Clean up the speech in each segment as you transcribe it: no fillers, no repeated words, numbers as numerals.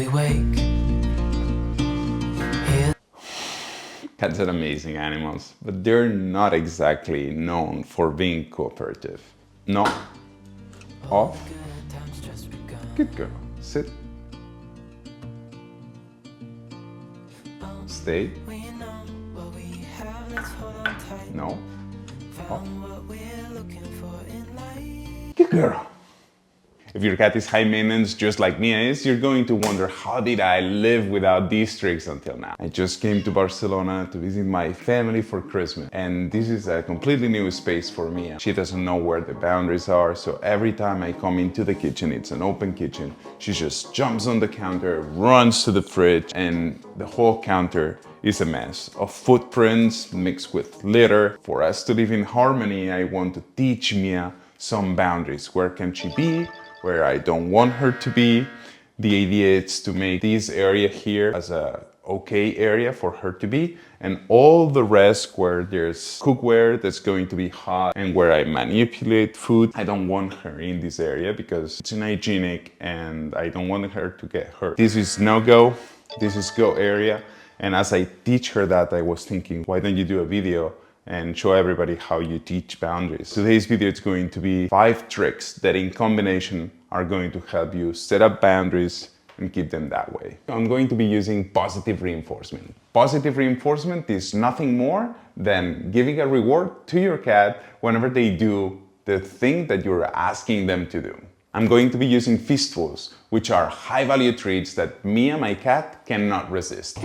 we wake. Hear Cats are amazing animals, but they're not exactly known for being cooperative. No. Off. good times just begun. Good girl. Sit. Stay. We know what we have, let's hold on tight. No. Found what we're looking for in life. Good girl. If your cat is high maintenance just like Mia is, you're going to wonder, how did I live without these tricks until now? I just came to Barcelona to visit my family for Christmas, and this is a completely new space for Mia. She doesn't know where the boundaries are, so every time I come into the kitchen, it's an open kitchen, she just jumps on the counter, runs to the fridge, and the whole counter is a mess of footprints mixed with litter. For us to live in harmony, I want to teach Mia some boundaries. Where can she be? Where I don't want her to be. The idea is to make this area here as a okay area for her to be, and all the rest where there's cookware that's going to be hot and where I manipulate food, I don't want her in this area because it's unhygienic and I don't want her to get hurt. This is no-go, this is go area. And as I teach her that, I was thinking, why don't you do a video and show everybody how you teach boundaries. Today's video is going to be 5 tricks that in combination are going to help you set up boundaries and keep them that way. I'm going to be using positive reinforcement. Positive reinforcement is nothing more than giving a reward to your cat whenever they do the thing that you're asking them to do. I'm going to be using fistfuls, which are high value treats that Mia, my cat, cannot resist.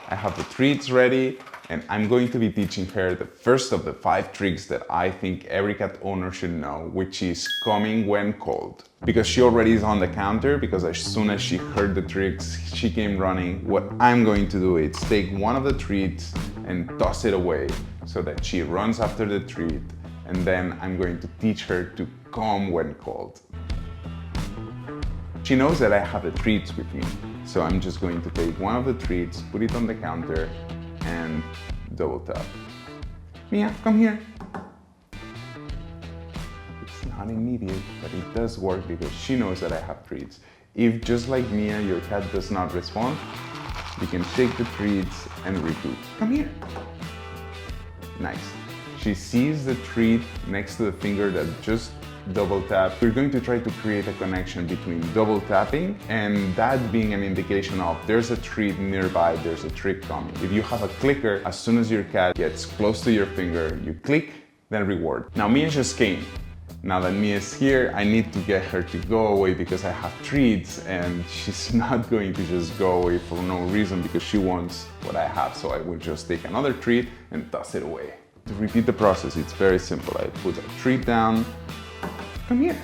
I have the treats ready, and I'm going to be teaching her the first of the 5 tricks that I think every cat owner should know, which is coming when cold. Because she already is on the counter, because as soon as she heard the tricks, she came running. What I'm going to do is take one of the treats and toss it away so that she runs after the treat, and then I'm going to teach her to come when cold. She knows that I have the treats with me, so I'm just going to take one of the treats, put it on the counter, and double tap. Mia, come here. It's not immediate, but it does work because she knows that I have treats. If, just like Mia, your cat does not respond, you can take the treats and repeat. Come here. Nice. She sees the treat next to the finger that just double tap. We're going to try to create a connection between double tapping and that being an indication of there's a treat nearby, there's a trick coming. If you have a clicker, as soon as your cat gets close to your finger, you click, then reward. Now Mia just came. Now that Mia is here, I need to get her to go away because I have treats, and she's not going to just go away for no reason because she wants what I have. So I will just take another treat and toss it away. To repeat the process, it's very simple. I put a treat down, come here.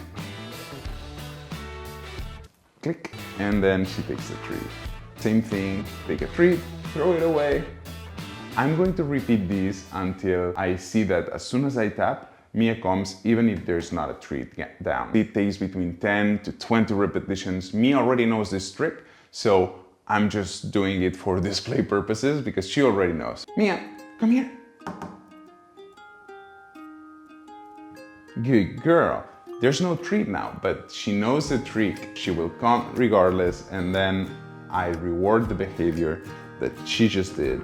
Click, and then she takes the treat. Same thing, take a treat, throw it away. I'm going to repeat this until I see that as soon as I tap, Mia comes even if there's not a treat down. It takes between 10 to 20 repetitions. Mia already knows this trick, so I'm just doing it for display purposes because she already knows. Mia, come here. Good girl. There's no treat now, but she knows the trick. She will come regardless, and then I reward the behavior that she just did.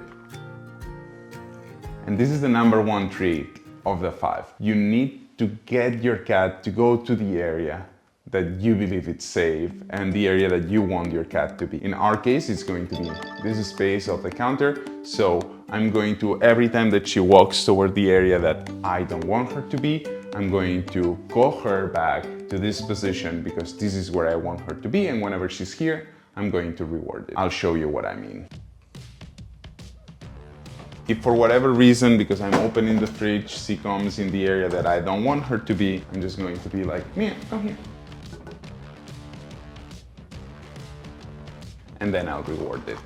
And this is the number 1 trick of the 5. You need to get your cat to go to the area that you believe it's safe and the area that you want your cat to be. In our case, it's going to be this space of the counter. So I'm going to, every time that she walks toward the area that I don't want her to be, I'm going to call her back to this position because this is where I want her to be, and whenever she's here, I'm going to reward it. I'll show you what I mean. If for whatever reason, because I'm opening the fridge, she comes in the area that I don't want her to be, I'm just going to be like, Mia, come here. And then I'll reward it.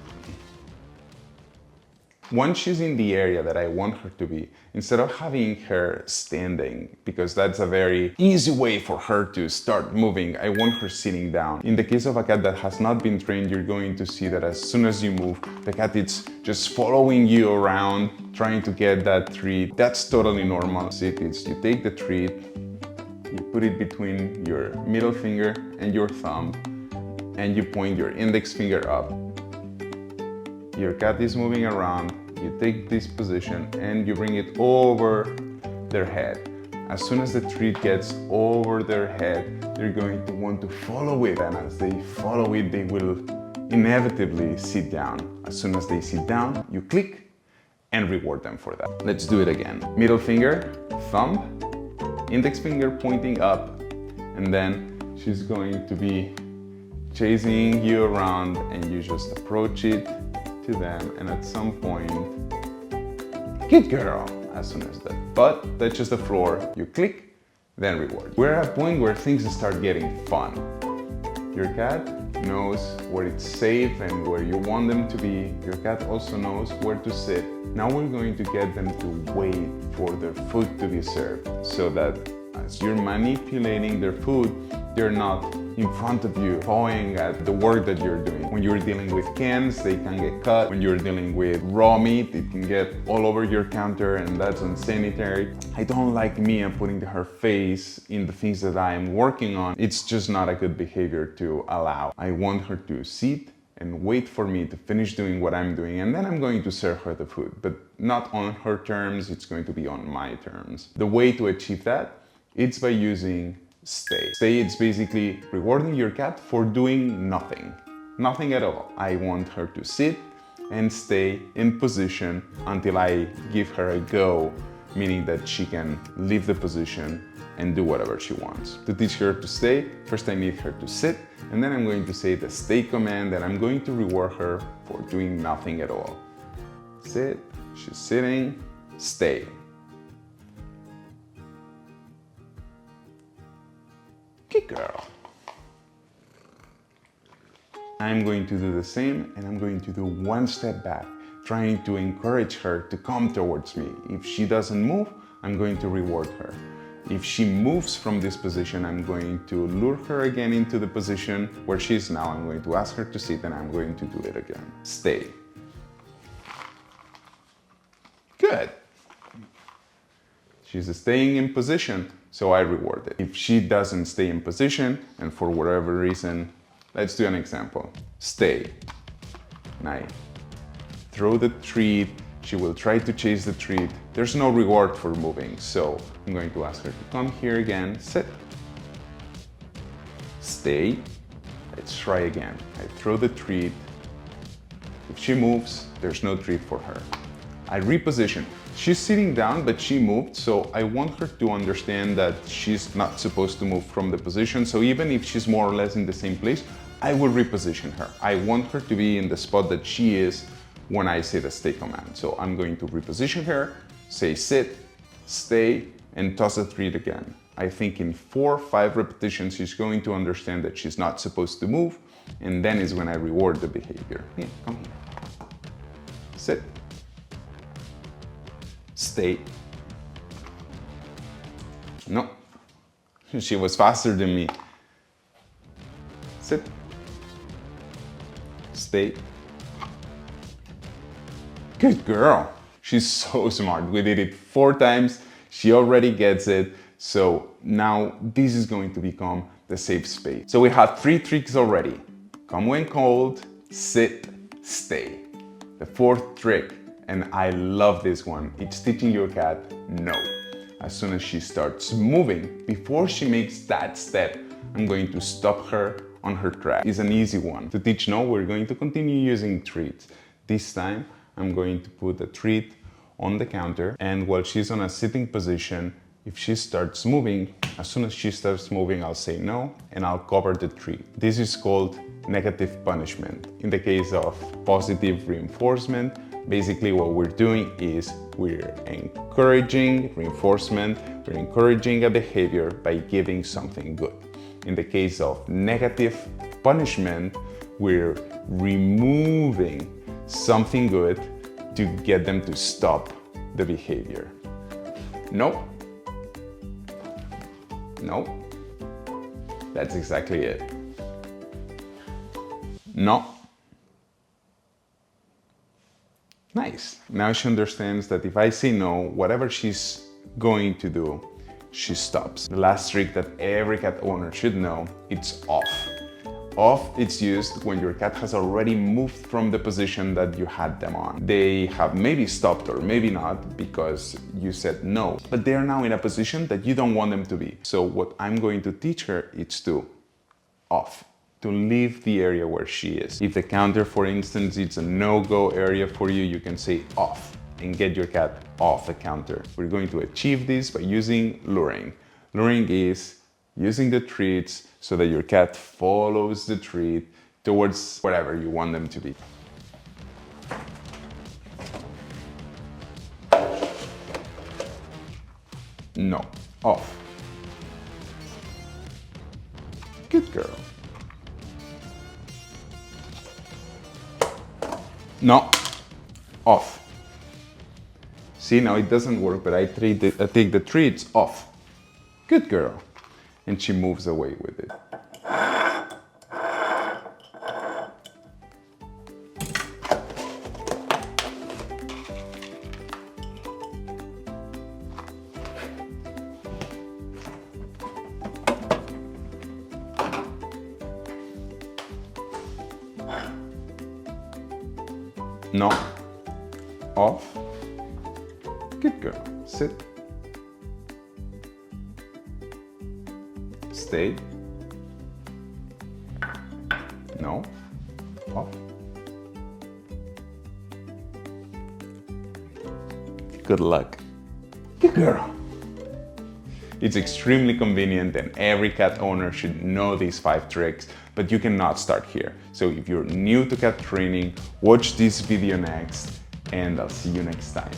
Once she's in the area that I want her to be, instead of having her standing, because that's a very easy way for her to start moving, I want her sitting down. In the case of a cat that has not been trained, you're going to see that as soon as you move, the cat is just following you around, trying to get that treat. That's totally normal. You take the treat, you put it between your middle finger and your thumb, and you point your index finger up. Your cat is moving around, you take this position and you bring it over their head. As soon as the treat gets over their head, they're going to want to follow it, and as they follow it, they will inevitably sit down. As soon as they sit down, you click and reward them for that. Let's do it again. Middle finger, thumb, index finger pointing up, and then she's going to be chasing you around, and you just approach it to them, and at some point, good girl. As soon as that butt touches the floor, you click, then reward. We're at a point where things start getting fun. Your cat knows where it's safe and where you want them to be. Your cat also knows where to sit. Now we're going to get them to wait for their food to be served, so that as you're manipulating their food, they're not in front of you pawing at the work that you're doing. When you're dealing with cans, they can get cut. When you're dealing with raw meat, it can get all over your counter, and that's unsanitary. I don't like Mia putting her face in the things that I'm working on. It's just not a good behavior to allow. I want her to sit and wait for me to finish doing what I'm doing, and then I'm going to serve her the food, but not on her terms, it's going to be on my terms. The way to achieve that, it's by using stay. Stay, it's basically rewarding your cat for doing nothing. Nothing at all. I want her to sit and stay in position until I give her a go, meaning that she can leave the position and do whatever she wants. To teach her to stay, first I need her to sit, and then I'm going to say the stay command, and I'm going to reward her for doing nothing at all. Sit, she's sitting, stay. Good girl. I'm going to do the same, and I'm going to do one step back, trying to encourage her to come towards me. If she doesn't move, I'm going to reward her. If she moves from this position, I'm going to lure her again into the position where she is now. I'm going to ask her to sit, and I'm going to do it again. Stay. Good. She's staying in position, so I reward it. If she doesn't stay in position, and for whatever reason, let's do an example. Stay. Now, throw the treat. She will try to chase the treat. There's no reward for moving, so I'm going to ask her to come here again. Sit. Stay. Let's try again. I throw the treat. If she moves, there's no treat for her. I reposition. She's sitting down, but she moved, so I want her to understand that she's not supposed to move from the position. So even if she's more or less in the same place, I will reposition her. I want her to be in the spot that she is when I say the stay command. So I'm going to reposition her, say sit, stay, and toss the treat again. I think in 4 or 5 repetitions, she's going to understand that she's not supposed to move, and then is when I reward the behavior. Yeah, come here. Sit. Stay. No, she was faster than me. Sit. Stay. Good girl. She's so smart. We did it 4 times. She already gets it. So now this is going to become the safe space. So we have 3 tricks already. Come when cold, sit, stay. The 4th trick, and I love this one, it's teaching your cat no. As soon as she starts moving, before she makes that step, I'm going to stop her on her track. It's an easy one. To teach no, we're going to continue using treats. This time, I'm going to put a treat on the counter, and while she's on a sitting position, if she starts moving, as soon as she starts moving, I'll say no, and I'll cover the treat. This is called negative punishment. In the case of positive reinforcement, basically what we're doing is we're encouraging reinforcement, we're encouraging a behavior by giving something good. In the case of negative punishment, we're removing something good to get them to stop the behavior. No. No. That's exactly it. No. Nice. Now she understands that if I say no, whatever she's going to do, she stops. The last trick that every cat owner should know, it's off. Off, it's used when your cat has already moved from the position that you had them on. They have maybe stopped or maybe not because you said no, but they are now in a position that you don't want them to be. So what I'm going to teach her is to off, to leave the area where she is. If the counter, for instance, it's a no-go area for you, you can say off and get your cat off the counter. We're going to achieve this by using luring. Luring is using the treats so that your cat follows the treat towards wherever you want them to be. No, off. Good girl. No, off. See, now it doesn't work, but I take the treats off. Good girl. And she moves away with it. No, off. Good girl. Sit. Stay. No. Off. Good luck. Good girl. It's extremely convenient and every cat owner should know these 5 tricks, but you cannot start here. So if you're new to cat training, watch this video next and I'll see you next time.